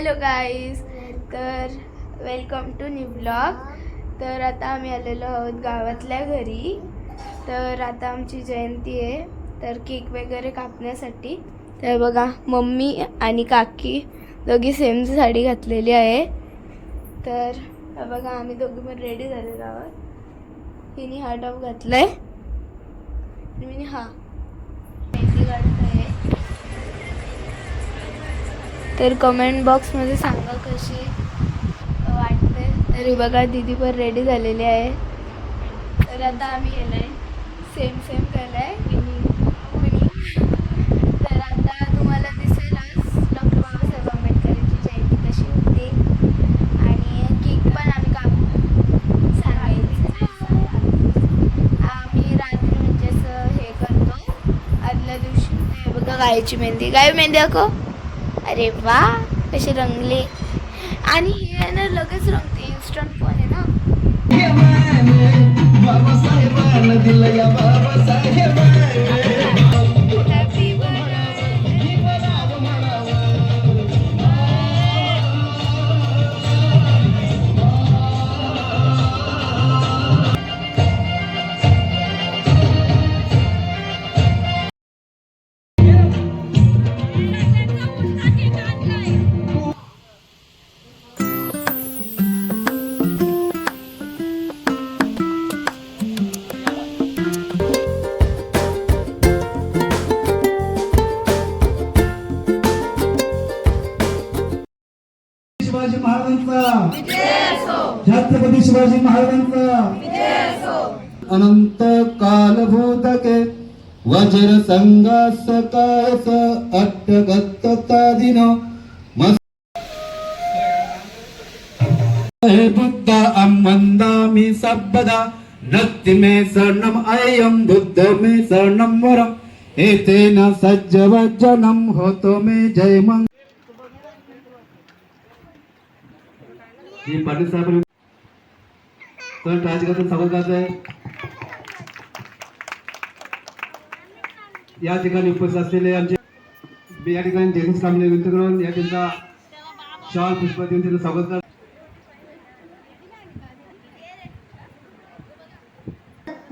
Hello guys, तर welcome to new blog. तर आता आम्ही आलेलो आहोत गावातल्या घरी. तर आता आमची जयंती आहे, तर केक वगैरे कापण्यासाठी. तर बघा, मम्मी आणि काकी दोघी सेम साडी घातलेली आहे. तर बघा, आम्ही दोघी पण रेडी झालेलो आहोत. हिने हा टॉप घातलाय आणि मी हा मेहंदी काढत आहे. तर कमेंट बॉक्समध्ये सांगा कशी वाटते. तरी बघा, दीदी पण रेडी झालेली आहे. तर आता आम्ही गेलाय सेम केलाय तर आता तुम्हाला दिसेलच डॉक्टर बाबासाहेब आंबेडकरांची जयंती कशी होती. आणि केक पण आम्ही सांगायचं आम्ही रात्री म्हणजे असं हे करतो आदल्या दिवशी. बघा, गायची मेहंदी, गाय मेहंदी दाखव. अरे वा, कसे रंगले. आणि हे ना लगेच रंगते, इन्स्टंट पण आहे ना. शिवाजी महाराजांचा छत्रपती शिवाजी महाराजांचा अनंत कालभूतके वज्र संघास कायस अट्टगत्तता दिन हे बुद्ध अम्मंदामि सब्बदा नत्ति मे शरणम अयं बुद्ध मे शरणम वरम एतेन सज्जवज्जनम होतो मे जय मंग. पाटील साहेब तर राजकारण स्वागत आहे. या ठिकाणी उपस्थित असलेले आमचे या ठिकाणी जेनिस कांबळे विनंती करून या त्यांचा शाल पुष्प देऊन त्यांचं स्वागत करतात.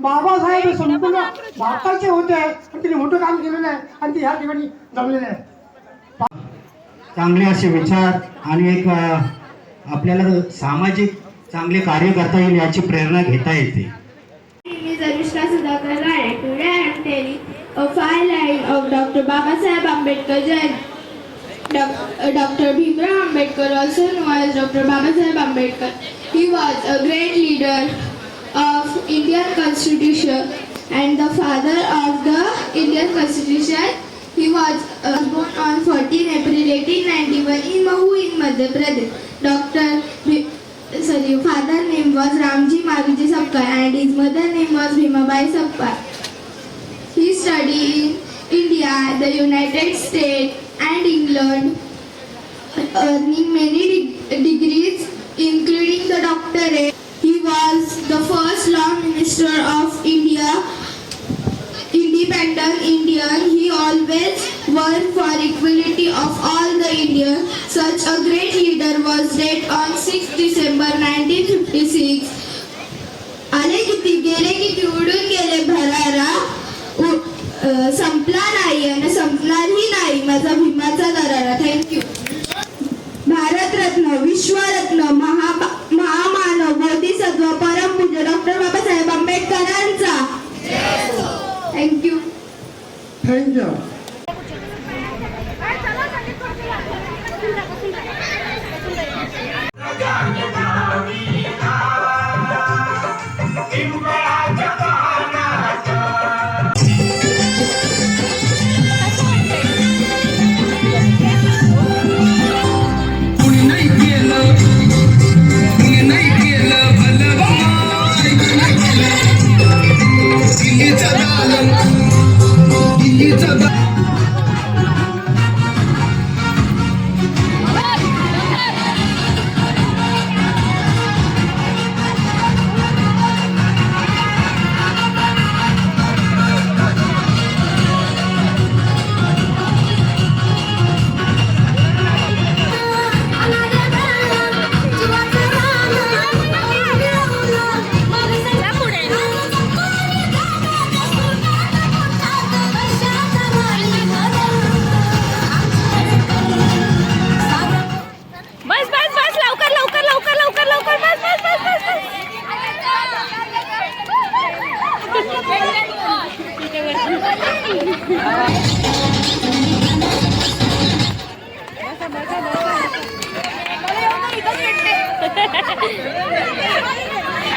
बाबासाहेब संपूर्ण भारताचे होते आणि त्यांनी मोठं काम केलेलं आहे आणि ते ह्या ठिकाणी जमलेले आहे. चांगले असे विचार आणि एक आपल्याला सामाजिक चांगले कार्य करता येईल याची प्रेरणा घेता येते. Zarushka Sudhakar Rane. Today I am telling a fine line of Dr. Babasaheb Ambedkar Jayanti. Dr. Bhimrao Ambedkar, also known as Dr. Babasaheb Ambedkar, he was a great leader of Indian Constitution and the father of the Indian Constitution. He was born on 14 April 1891 in Mahu in Madhya Pradesh. Father name was Ramji Maviji Sapkar and his mother name was Bhimabai Sapkar. He studied in India, the United States and England, earning many degrees including the doctorate. He was the first Law Minister of India, independent Indian. He always worked for equality of all the Indians. Such a great leader was dead on 6 December 1956. आले किती गेले किती उडून गेले भरारा, संपला नाही आणि संपणारही नाही माझा भीमाचा दरारा. थँक्यू. भारतरत्न, विश्वरत्न, महामानव, बोधिसत्व, परमपूज्य डॉक्टर बाबासाहेब आंबेडकरांचा. थँक्यू. थँक्यू. दिल्लीचा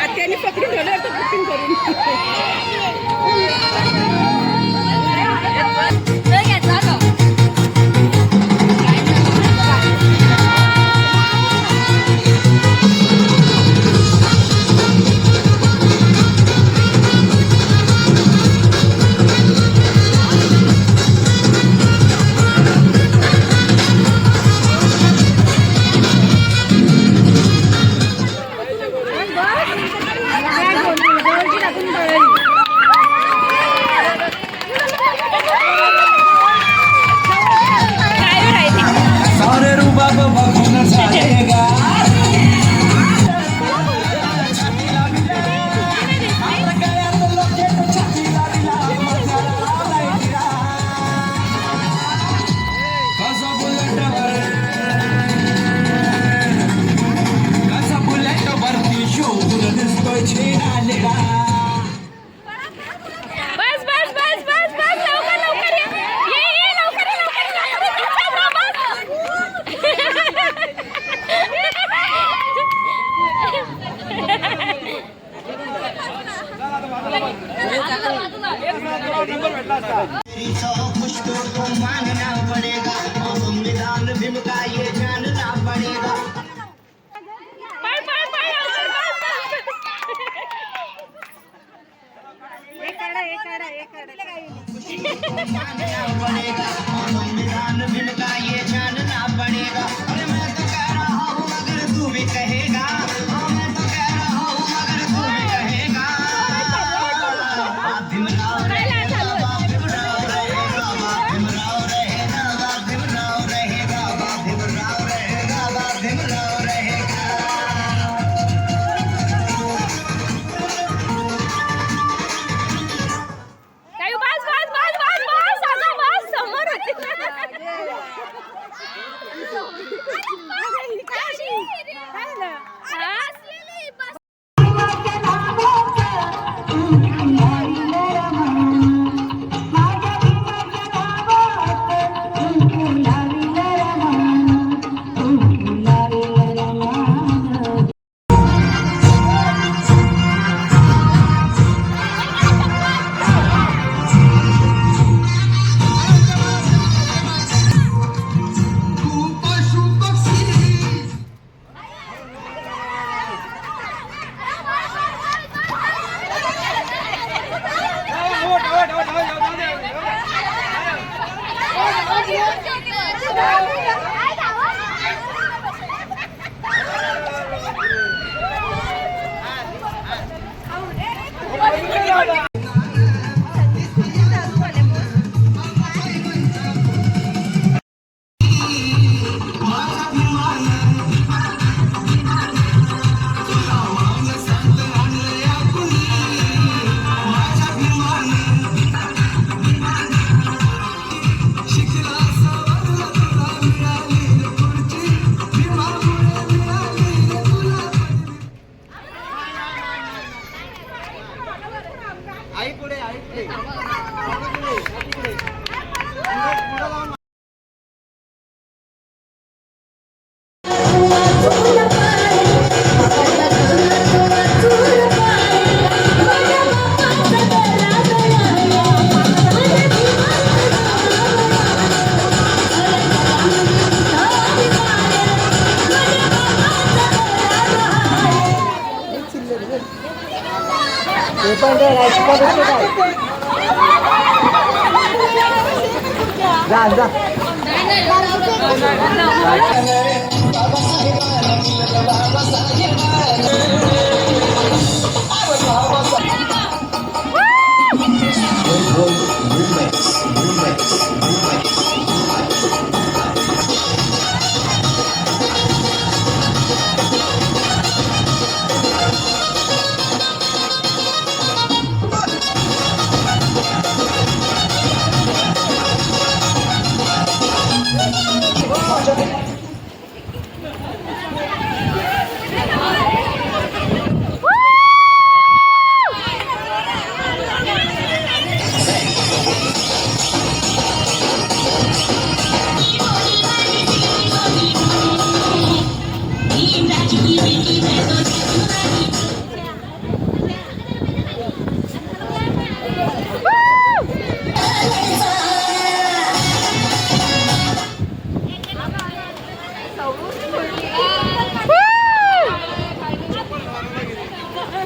आत्याने पकडून ठेवलं होतं बुकिंग सारे रुबाब बघून झालेगा कसा बुलेट वरती शोधून दिसतोय छेडालेला बस बस बस बस बस लवकर लवकर ये लवकर मुझको तो मांगना पड़ेगा और संविधान भीम का ये जानना पड़ेगा पळ पळ पळ मांगना पड़ेगा और संविधान भीम का ये जानना पड़ेगा अरे मैं तो कह रहा हूँ मगर तू भी कहेगा हाँ मैं तो कह रहा हूँ मगर तू भी कहेगा भीमराव रहेगा भीमराव रहेगा भीमराव रहेगा भीमराव रहेगा भीमराव रहेगा भीमराव रहेगा काय बस बस बस बस बस अगं बस समोर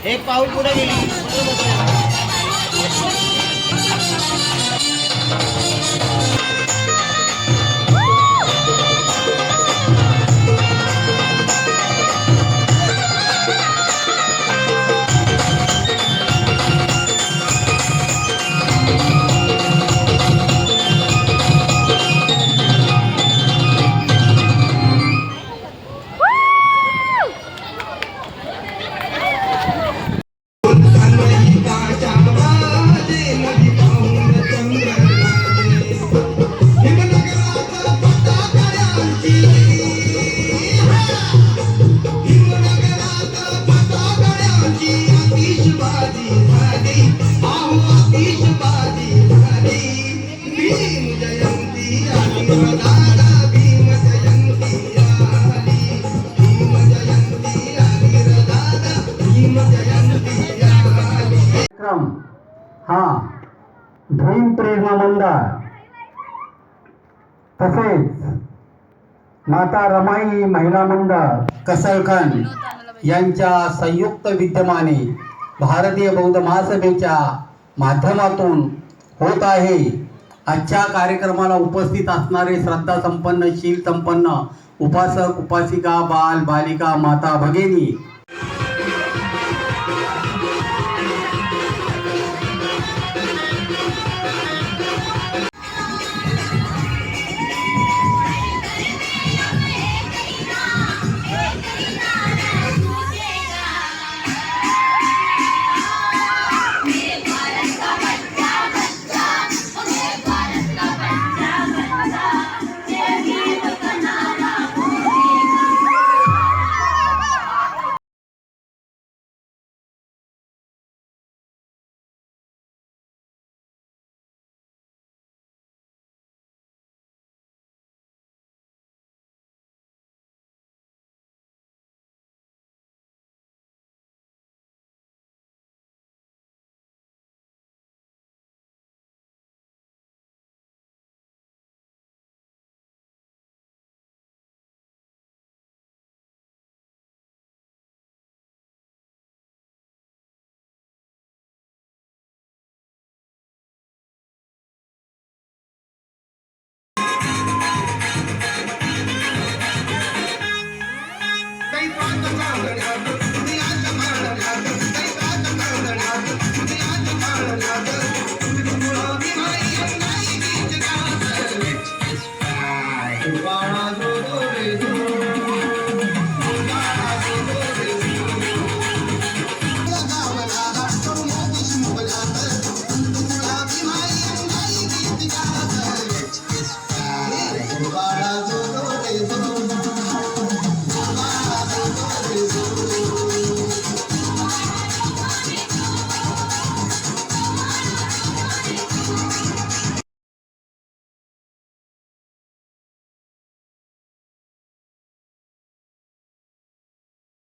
एक पाऊल पुढे गेली. कार्यक्रम हा भीम प्रेरणा मंडळ तसेच माता रमाई महिला मंडळ कसळखंड यांच्या संयुक्त विद्यमाने भारतीय बौद्ध महासभेच्या माध्यमातून होत आहे. आजच्या कार्यक्रमाला उपस्थित असणारे श्रद्धा संपन्न शील संपन्न उपासक उपासिका बाल बालिका माता भगिनी They find the